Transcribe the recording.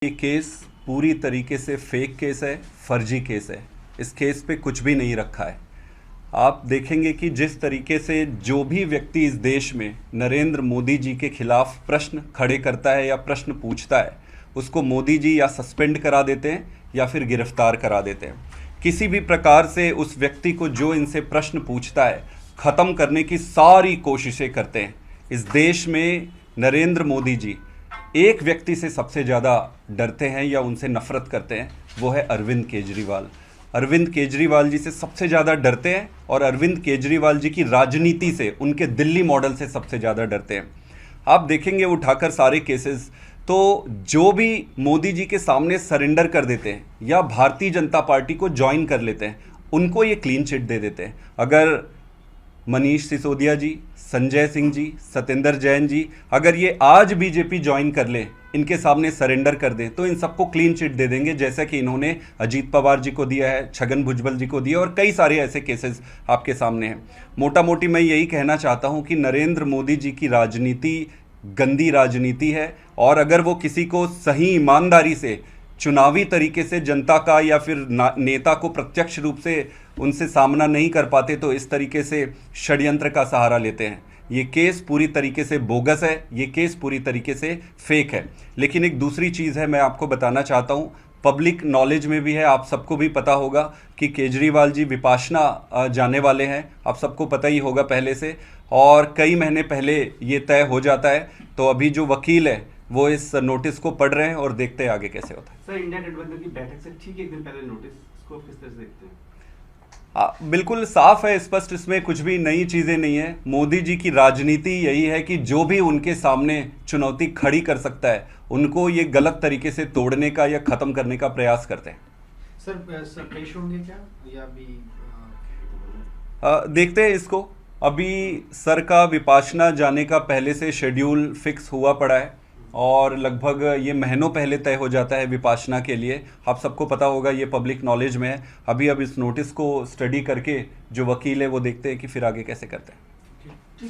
ये केस पूरी तरीके से फेक केस है, फर्जी केस है। इस केस पे कुछ भी नहीं रखा है। आप देखेंगे कि जिस तरीके से जो भी व्यक्ति इस देश में नरेंद्र मोदी जी के खिलाफ प्रश्न खड़े करता है या प्रश्न पूछता है, उसको मोदी जी या सस्पेंड करा देते हैं या फिर गिरफ्तार करा देते हैं। किसी भी प्रकार से उस व्यक्ति को जो इनसे प्रश्न पूछता है, ख़त्म करने की सारी कोशिशें करते हैं। इस देश में नरेंद्र मोदी जी एक व्यक्ति से सबसे ज़्यादा डरते हैं या उनसे नफरत करते हैं, वो है अरविंद केजरीवाल। अरविंद केजरीवाल जी से सबसे ज़्यादा डरते हैं और अरविंद केजरीवाल जी की राजनीति से, उनके दिल्ली मॉडल से सबसे ज़्यादा डरते हैं। आप देखेंगे उठाकर सारे केसेस, तो जो भी मोदी जी के सामने सरेंडर कर देते हैं या भारतीय जनता पार्टी को ज्वाइन कर लेते हैं, उनको ये क्लीन चिट दे देते हैं। अगर मनीष सिसोदिया जी, संजय सिंह जी, सत्येंद्र जैन जी अगर ये आज बीजेपी ज्वाइन कर ले, इनके सामने सरेंडर कर दें, तो इन सबको क्लीन चिट दे देंगे, जैसा कि इन्होंने अजीत पवार जी को दिया है, छगन भुजबल जी को दिया और कई सारे ऐसे केसेस आपके सामने हैं। मोटा मोटी मैं यही कहना चाहता हूं कि नरेंद्र मोदी जी की राजनीति गंदी राजनीति है, और अगर वो किसी को सही ईमानदारी से चुनावी तरीके से जनता का या फिर नेता को प्रत्यक्ष रूप से उनसे सामना नहीं कर पाते, तो इस तरीके से षड्यंत्र का सहारा लेते हैं। ये केस पूरी तरीके से बोगस है, ये केस पूरी तरीके से फेक है। लेकिन एक दूसरी चीज़ है, मैं आपको बताना चाहता हूँ, पब्लिक नॉलेज में भी है, आप सबको भी पता होगा कि केजरीवाल जी विपाशना जाने वाले हैं। आप सबको पता ही होगा पहले से, और कई महीने पहले ये तय हो जाता है। तो अभी जो वकील है वो इस नोटिस को पढ़ रहे हैं और देखते हैं आगे कैसे होता है। सर, इंडिया गठबंधन की बैठक से ठीक एक दिन पहले नोटिस को किस तरह से देखते हैं? बिल्कुल साफ है, स्पष्ट, इसमें कुछ भी नई चीज़ें नहीं है। मोदी जी की राजनीति यही है कि जो भी उनके सामने चुनौती खड़ी कर सकता है, उनको ये गलत तरीके से तोड़ने का या ख़त्म करने का प्रयास करते हैं। सर पेश होंगे क्या या अभी देखते हैं इसको। अभी सर का विपाशना जाने का पहले से शेड्यूल फिक्स हुआ पड़ा है और लगभग ये महीनों पहले तय हो जाता है विपाशना के लिए। आप सबको पता होगा, ये पब्लिक नॉलेज में है। अभी अब इस नोटिस को स्टडी करके जो वकील है वो देखते हैं कि फिर आगे कैसे करते हैं।